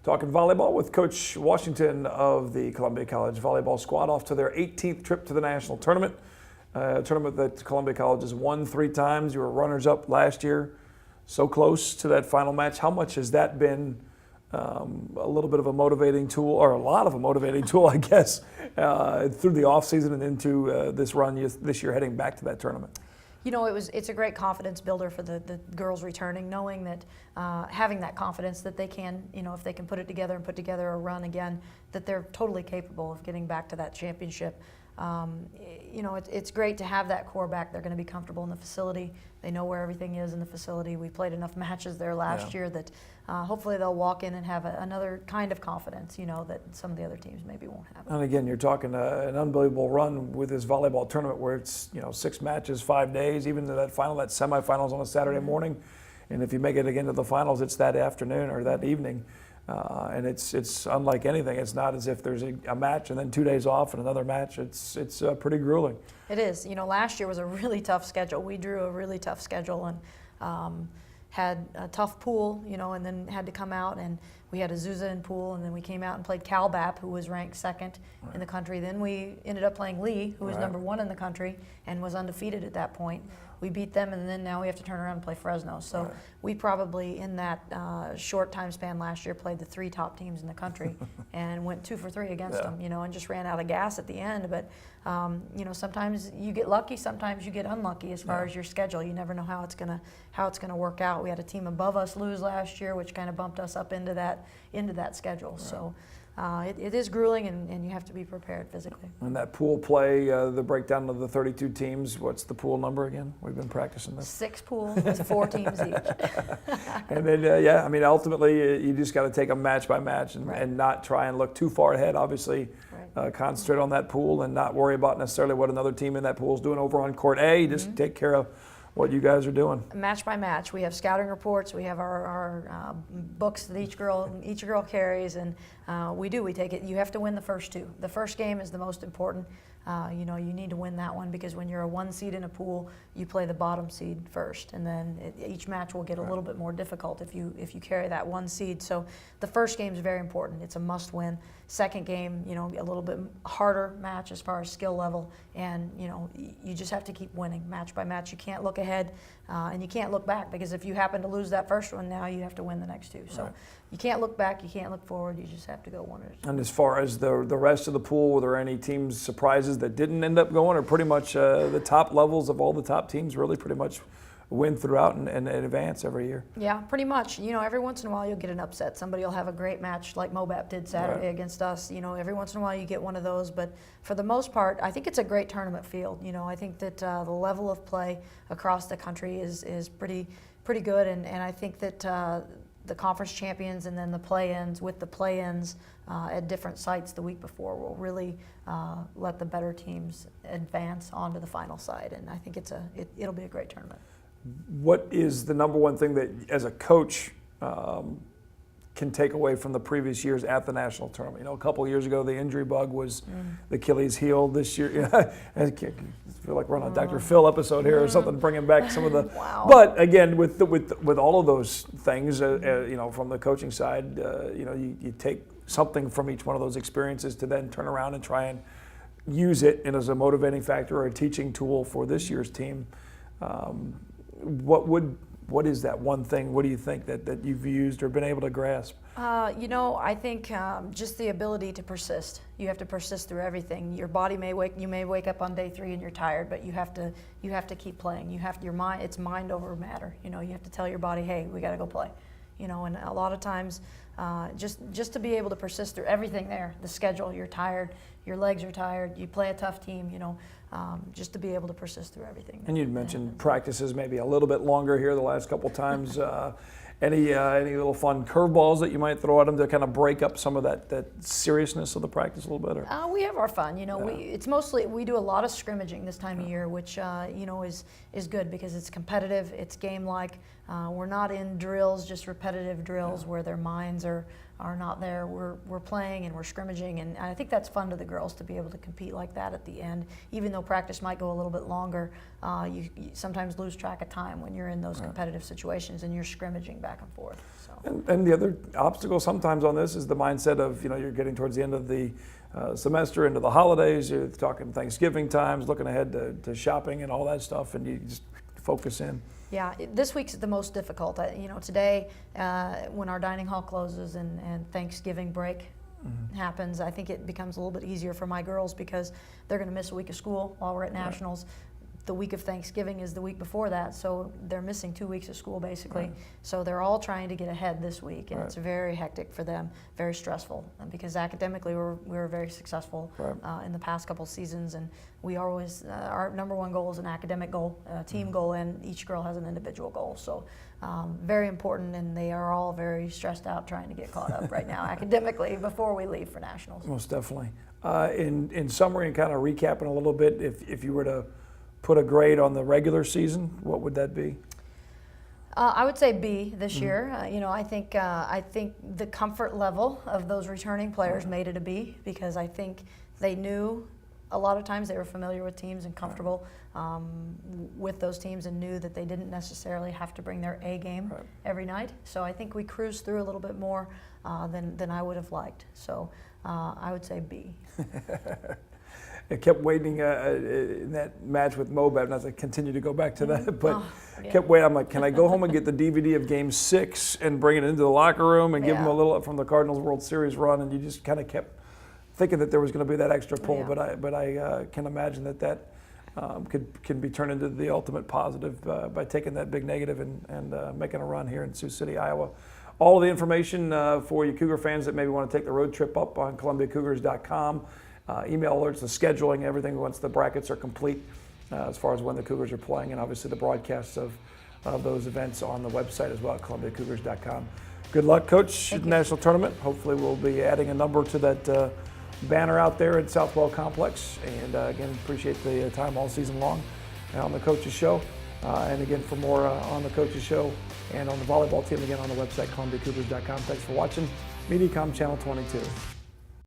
Talking volleyball with Coach Washington of the Columbia College volleyball squad, off to their 18th trip to the national tournament. A tournament that Columbia College has won 3 times. You were runners-up last year, so close to that final match. How much has that been a little bit of a motivating tool, or a lot of a motivating tool, I guess, through the offseason and into this run this year heading back to that tournament? You know, it's a great confidence builder for the girls returning, knowing that having that confidence that they can, you know, if they can put it together and put together a run again, that they're totally capable of getting back to that championship. You know, it's great to have that core back. They're going to be comfortable in the facility. They know where everything is in the facility. We played enough matches there last year that hopefully they'll walk in and have another kind of confidence, you know, that some of the other teams maybe won't have. And again, you're talking an unbelievable run with this volleyball tournament where it's, you know, 6 matches, 5 days, even to that final, that semifinals on a Saturday morning. And if you make it again to the finals, it's that afternoon or that evening. And it's unlike anything. It's not as if there's a match and then 2 days off and another match. It's pretty grueling. It is. You know, last year was a really tough schedule. We drew a really tough schedule and had a tough pool, you know, and then had to come out, and we had Azusa in pool, and then we came out and played CalBAP, who was ranked 2nd in the country. Then we ended up playing Lee, who was number 1 in the country and was undefeated at that point. We beat them, and then now we have to turn around and play Fresno. So we probably, in that short time span last year, played the 3 top teams in the country and went 2 for 3 against them, you know, and just ran out of gas at the end. But, you know, sometimes you get lucky, sometimes you get unlucky as far as your schedule. You never know how it's gonna work out. We had a team above us lose last year, which kind of bumped us up into that schedule. So. It is grueling, and you have to be prepared physically. And that pool play, the breakdown of the 32 teams, what's the pool number again? We've been practicing this. 6 pools with 4 teams each. And then, I mean, ultimately, you just got to take them match by match and not try and look too far ahead. Obviously, concentrate on that pool and not worry about necessarily what another team in that pool is doing over on court A. Just take care of what you guys are doing. Match by match. We have scouting reports. We have our books that each girl carries, and we take it. You have to win the first 2. The first game is the most important. You know, you need to win that one, because when you're a 1 seed in a pool, you play the bottom seed first, and then each match will get a little bit more difficult if you carry that 1 seed. So the first game is very important. It's a must-win. Second game, you know, a little bit harder match as far as skill level, and you know, you just have to keep winning match by match. You can't look ahead, and you can't look back, because if you happen to lose that first one, now you have to win the next 2. So you can't look back, you can't look forward. You just have to go one at a time. And as far as the rest of the pool, were there any teams surprises that didn't end up going, or pretty much the top levels of all the top teams really pretty much win throughout and advance every year? Yeah, pretty much. You know, every once in a while you'll get an upset. Somebody will have a great match like MOBAP did Saturday against us. You know, every once in a while you get one of those, but for the most part, I think it's a great tournament field. You know, I think that the level of play across the country is pretty good, and I think that the conference champions and then the play-ins with the play-ins at different sites the week before will really let the better teams advance onto the final side, and I think it'll be a great tournament. What is the number one thing that, as a coach, can take away from the previous years at the national tournament? You know, a couple of years ago, the injury bug was the Achilles heel. This year, I feel like we're on a Dr. Phil episode here or something, bringing back some of the. But again, with all of those things, you know, from the coaching side, you know, you take something from each one of those experiences to then turn around and try and use it as a motivating factor or a teaching tool for this year's team. What is that one thing? What do you think that you've used or been able to grasp? You know, I think just the ability to persist. You have to persist through everything. Your body you may wake up on day 3 and you're tired, but you have to keep playing. It's mind over matter. You know, you have to tell your body, hey, we got to go play. You know, and a lot of times, just to be able to persist through everything there, the schedule, you're tired, your legs are tired, you play a tough team, you know, just to be able to persist through everything. And you'd mentioned practices maybe a little bit longer here the last couple of times. Any little fun curveballs that you might throw at them to kind of break up some of that seriousness of the practice a little bit? Or? We have our fun. You know, it's mostly we do a lot of scrimmaging this time of year, which you know is good because it's competitive, it's game-like. We're not in drills, just repetitive drills where their minds are not there. We're playing and we're scrimmaging, and I think that's fun to the girls to be able to compete like that at the end. Even though practice might go a little bit longer, you sometimes lose track of time when you're in those competitive situations and you're scrimmaging back back and forth. So. And the other obstacle sometimes on this is the mindset of, you're getting towards the end of the semester, into the holidays, you're talking Thanksgiving times, looking ahead to shopping and all that stuff, and you just focus in. Yeah, this week's the most difficult. Today, when our dining hall closes and Thanksgiving break happens, I think it becomes a little bit easier for my girls because they're going to miss a week of school while we're at nationals. The week of Thanksgiving is the week before that, so they're missing 2 weeks of school basically. Right. So they're all trying to get ahead this week, and Right. it's very hectic for them, very stressful. And because academically we were very successful Right. in the past couple seasons, and we always our number one goal is an academic goal, a team goal, and each girl has an individual goal. So very important, and they are all very stressed out trying to get caught up right now academically before we leave for nationals. Most definitely. In summary and kind of recapping a little bit, if you were to put a grade on the regular season, what would that be? I would say B this year. I think the comfort level of those returning players made it a B because I think they knew a lot of times they were familiar with teams and comfortable with those teams and knew that they didn't necessarily have to bring their A game every night. So I think we cruised through a little bit more than I would have liked. So I would say B. I kept waiting in that match with Moab, and as I continue to go back to that, but kept waiting. I'm like, can I go home and get the DVD of Game 6 and bring it into the locker room and give them a little from the Cardinals World Series run? And you just kind of kept thinking that there was going to be that extra pull, but I can imagine that can be turned into the ultimate positive by taking that big negative and making a run here in Sioux City, Iowa. All the information for you Cougar fans that maybe want to take the road trip up on ColumbiaCougars.com. Email alerts, the scheduling, everything once the brackets are complete as far as when the Cougars are playing, and obviously the broadcasts of those events on the website as well at ColumbiaCougars.com. Good luck, Coach, at the national tournament. Hopefully we'll be adding a number to that banner out there at Southwell Complex. And again, appreciate the time all season long on the Coaches Show. And again, for more on the Coaches Show and on the volleyball team, again on the website, ColumbiaCougars.com. Thanks for watching. Mediacom Channel 22.